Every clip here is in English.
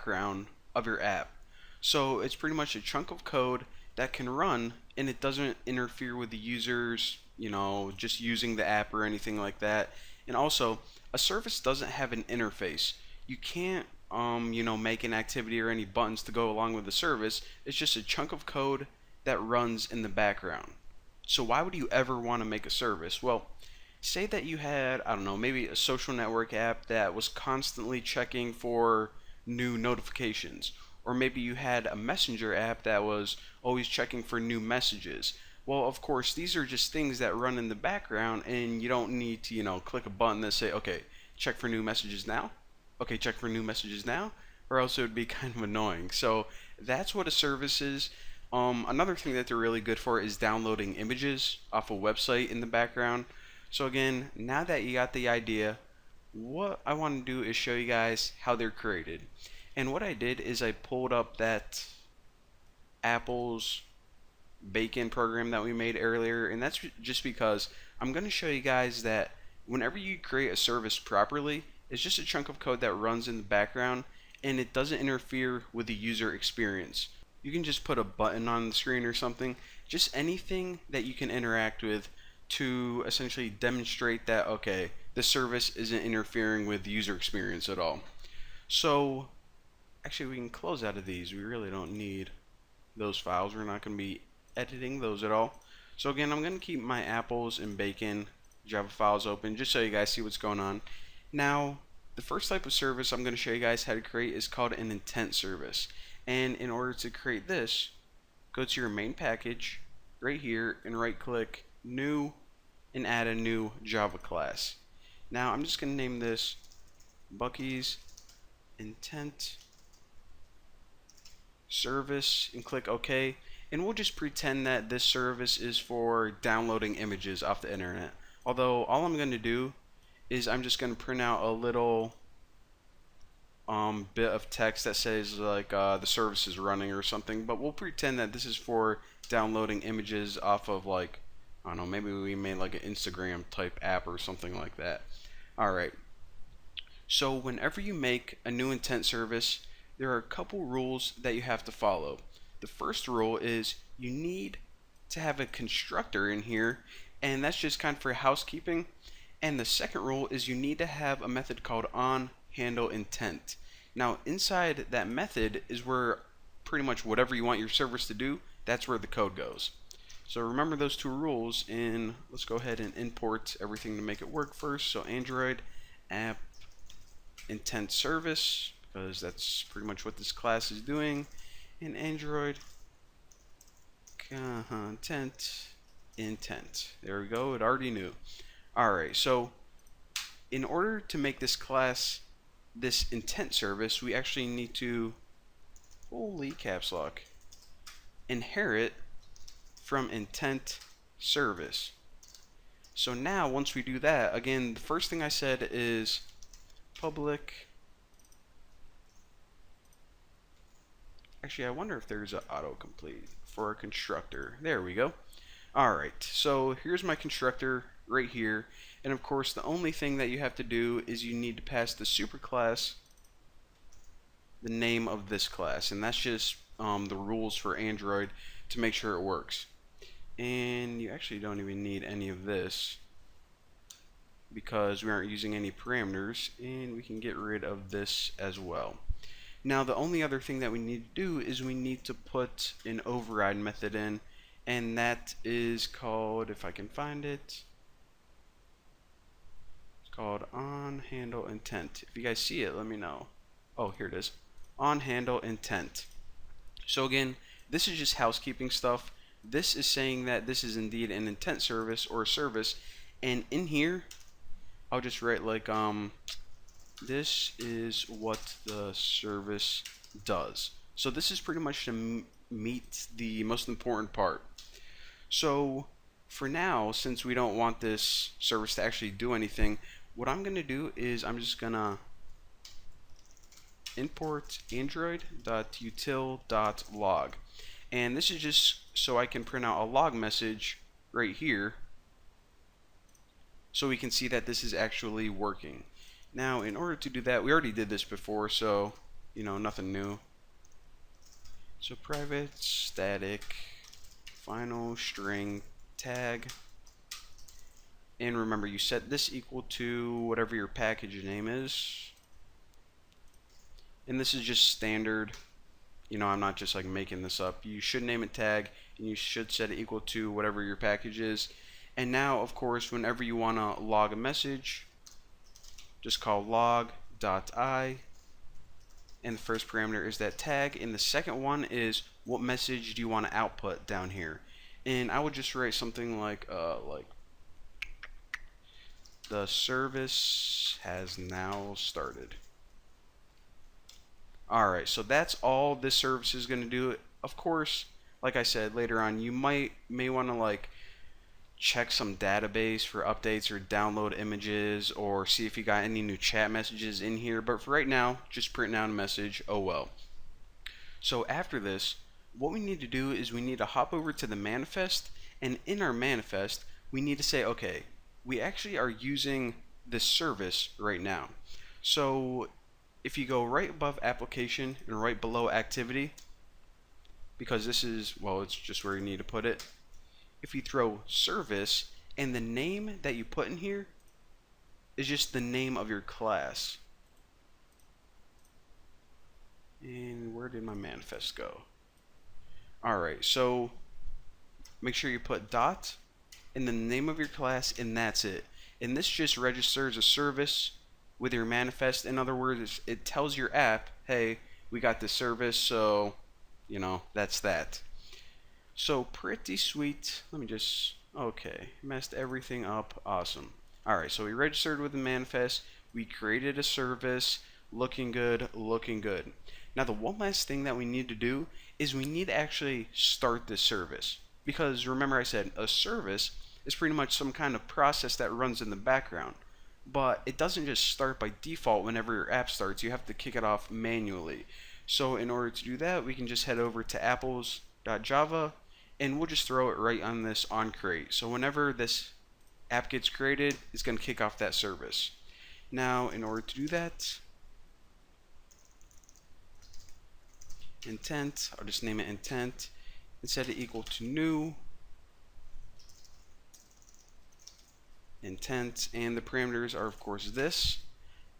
background of your app. So it's pretty much a chunk of code that can run and it doesn't interfere with the users, just using the app or anything like that. And also, a service doesn't have an interface. You can't make an activity or any buttons to go along with the service. It's just a chunk of code that runs in the background. So why would you ever want to make a service? Well, say that you had, I don't know, maybe a social network app that was constantly checking for new notifications. Or maybe you had a messenger app that was always checking for new messages. Well, of course, these are just things that run in the background and you don't need to, click a button that say, okay, check for new messages now. Okay, check for new messages now. Or else it would be kind of annoying. So that's what a service is. Another thing that they're really good for is downloading images off a website in the background. So again, now that you got the idea, what I want to do is show you guys how they're created. And what I did is I pulled up that Apple's bacon program that we made earlier, and that's just because I'm going to show you guys that whenever you create a service properly, it's just a chunk of code that runs in the background and it doesn't interfere with the user experience. You can just put a button on the screen or something, just anything that you can interact with to essentially demonstrate that, okay, the service isn't interfering with the user experience at all. So actually we can close out of these. We really don't need those files. We're not going to be editing those at all. So again, I'm going to keep my apples and bacon Java files open just so you guys see what's going on. Now, the first type of service I'm going to show you guys how to create is called an intent service. And in order to create this, go to your main package right here and right click new and add a new Java class. Now I'm just going to name this Bucky's intent service and click OK, and we'll just pretend that this service is for downloading images off the internet. Although all I'm going to do is I'm just going to print out a little bit of text that says like the service is running or something, but we'll pretend that this is for downloading images off of, like, I don't know, maybe we made like an Instagram type app or something like that. Alright, so whenever you make a new intent service, there are a couple rules that you have to follow. The first rule is you need to have a constructor in here, and that's just kind of for housekeeping. And the second rule is you need to have a method called onHandleIntent. Now inside that method is where pretty much whatever you want your service to do, that's where the code goes. So remember those two rules, and let's go ahead and import everything to make it work first. So Android app intent service, because that's pretty much what this class is doing, and Android content intent. There we go, it already knew. Alright, so in order to make this class this intent service, we actually need to, holy caps lock, inherit from intent service. So now once we do that, again, the first thing I said is public. Actually, I wonder if there's an autocomplete for a constructor. There we go. Alright, so here's my constructor right here, and of course the only thing that you have to do is you need to pass the superclass the name of this class, and that's just the rules for Android to make sure it works. And you actually don't even need any of this because we aren't using any parameters, and we can get rid of this as well. Now the only other thing that we need to do is we need to put an override method in, and that is called, if I can find it, it's called onHandleIntent. If you guys see it, let me know. Oh, here it is, onHandleIntent. So again, this is just housekeeping stuff. This is saying that this is indeed an intent service or a service, and in here I'll just write like this is what the service does. So this is pretty much to meet the most important part. So for now, since we don't want this service to actually do anything, what I'm going to do is I'm just going to import android.util.log, and this is just so I can print out a log message right here so we can see that this is actually working. Now in order to do that, we already did this before, so nothing new. So private static final string tag, and remember you set this equal to whatever your package name is, and this is just standard. I'm not just like making this up. You should name it tag, and you should set it equal to whatever your package is. And now, of course, whenever you want to log a message, just call log.i, and the first parameter is that tag, and the second one is what message do you want to output down here. And I would just write something like the service has now started. Alright, so that's all this service is going to do. Of course, like I said, later on you may want to like check some database for updates or download images or see if you got any new chat messages in here, but for right now, just print out a message, oh well. So after this, what we need to do is we need to hop over to the manifest, and in our manifest, we need to say, okay, we actually are using this service right now. So if you go right above application and right below activity, because this is, well, it's just where you need to put it. If you throw service, and the name that you put in here is just the name of your class. And where did my manifest go? Alright, so make sure you put dot and the name of your class, and that's it. And this just registers a service with your manifest. In other words, it tells your app, hey, we got this service, so that's that. So pretty sweet. Let me just, okay, messed everything up. Awesome. Alright, so we registered with the manifest, we created a service, looking good, looking good. Now the one last thing that we need to do is we need to actually start this service, because remember I said a service is pretty much some kind of process that runs in the background, but it doesn't just start by default whenever your app starts. You have to kick it off manually. So in order to do that, we can just head over to apples.java, and we'll just throw it right on this onCreate. So whenever this app gets created, it's going to kick off that service. Now in order to do that, intent, I'll just name it intent and set it equal to new intent, and the parameters are of course this,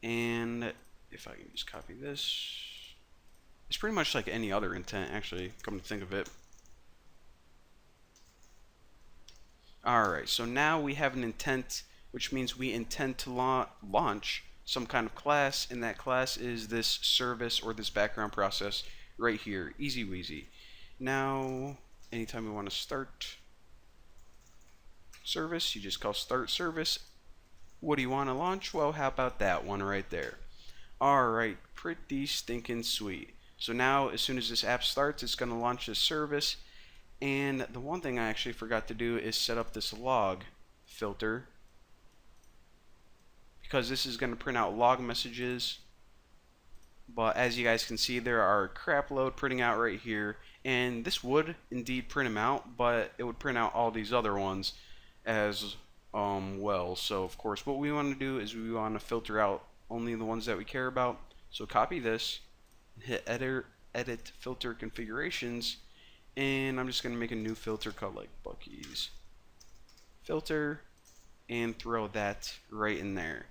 and if I can just copy this, it's pretty much like any other intent actually, come to think of it. Alright, so now we have an intent, which means we intend to launch some kind of class, and that class is this service or this background process right here. Easy weasy. Now, anytime we want to start service, you just call start service. What do you want to launch? Well, how about that one right there? Alright, pretty stinking sweet. So now, as soon as this app starts, it's going to launch this service. And the one thing I actually forgot to do is set up this log filter, because this is going to print out log messages. But as you guys can see, there are a crap load printing out right here, and this would indeed print them out, but it would print out all these other ones as well. So of course what we want to do is we want to filter out only the ones that we care about. So copy this, hit edit filter configurations, and I'm just going to make a new filter called like Bucky's filter and throw that right in there.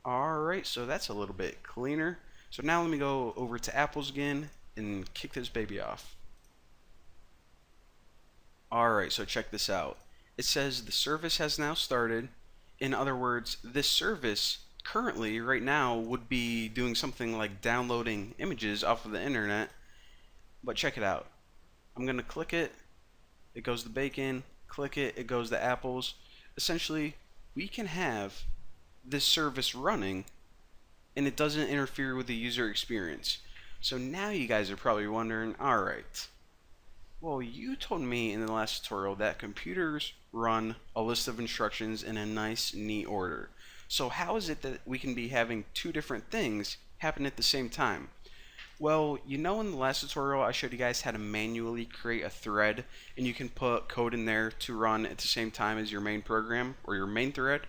Alright, so that's a little bit cleaner. So now let me go over to Apples again and kick this baby off. Alright, so check this out. It says the service has now started. In other words, this service currently right now would be doing something like downloading images off of the internet. But check it out. I'm going to click it. It goes to bacon. Click it. It goes to apples. Essentially, we can have this service running and it doesn't interfere with the user experience. So now you guys are probably wondering, alright, well, you told me in the last tutorial that computers run a list of instructions in a nice, neat order. So how is it that we can be having two different things happen at the same time? Well, in the last tutorial I showed you guys how to manually create a thread, and you can put code in there to run at the same time as your main program or your main thread.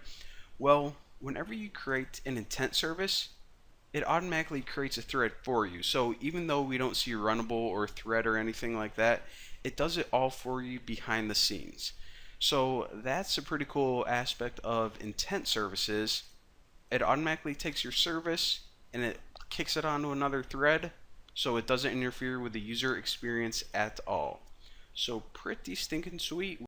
Well, whenever you create an intent service, it automatically creates a thread for you. So even though we don't see runnable or thread or anything like that, it does it all for you behind the scenes. So that's a pretty cool aspect of intent services. It automatically takes your service and it kicks it onto another thread, so it doesn't interfere with the user experience at all. So pretty stinking sweet.